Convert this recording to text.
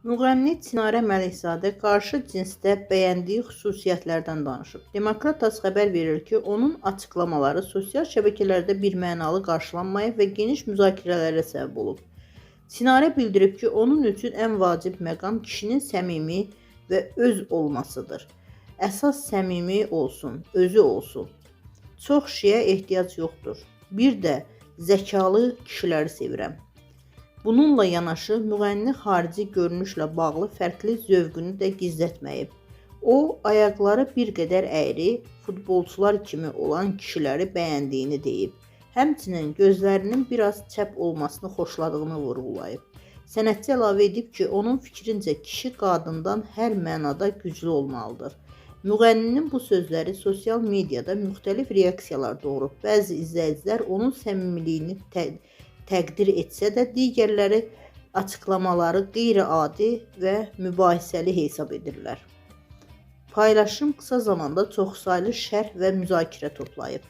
Müğənni Çinarə Məlikzadə qarşı cinsdə bəyəndiyi xüsusiyyətlərdən danışıb. Demokrat TASS xəbər verir ki, onun açıqlamaları sosial şəbəkələrdə birmənalı qarşılanmayıb və geniş müzakirələrə səbəb olub. Çinarə bildirib ki, onun üçün ən vacib məqam kişinin səmimi və öz olmasıdır. Əsas səmimi olsun, özü olsun. Çox şeyə ehtiyac yoxdur. Bir də zəkalı kişiləri sevirəm. Bununla yanaşı, müğənni xarici görünüşlə bağlı fərqli zövqünü də gizlətməyib. O, ayaqları bir qədər əyri, futbolçular kimi olan kişiləri bəyəndiyini deyib. Həmçinin gözlərinin biraz çəp olmasını xoşladığını vurğulayıb. Sənətçi əlavə edib ki, onun fikrincə kişi qadından hər mənada güclü olmalıdır. Müğənninin bu sözləri sosial mediada müxtəlif reaksiyalar doğurub. Bəzi izləyicilər onun səmimiliyini təqdir etsə də, digərləri açıqlamaları qeyri-adi və mübahisəli hesab edirlər. Paylaşım qısa zamanda çoxsaylı şərh və müzakirə toplayıb.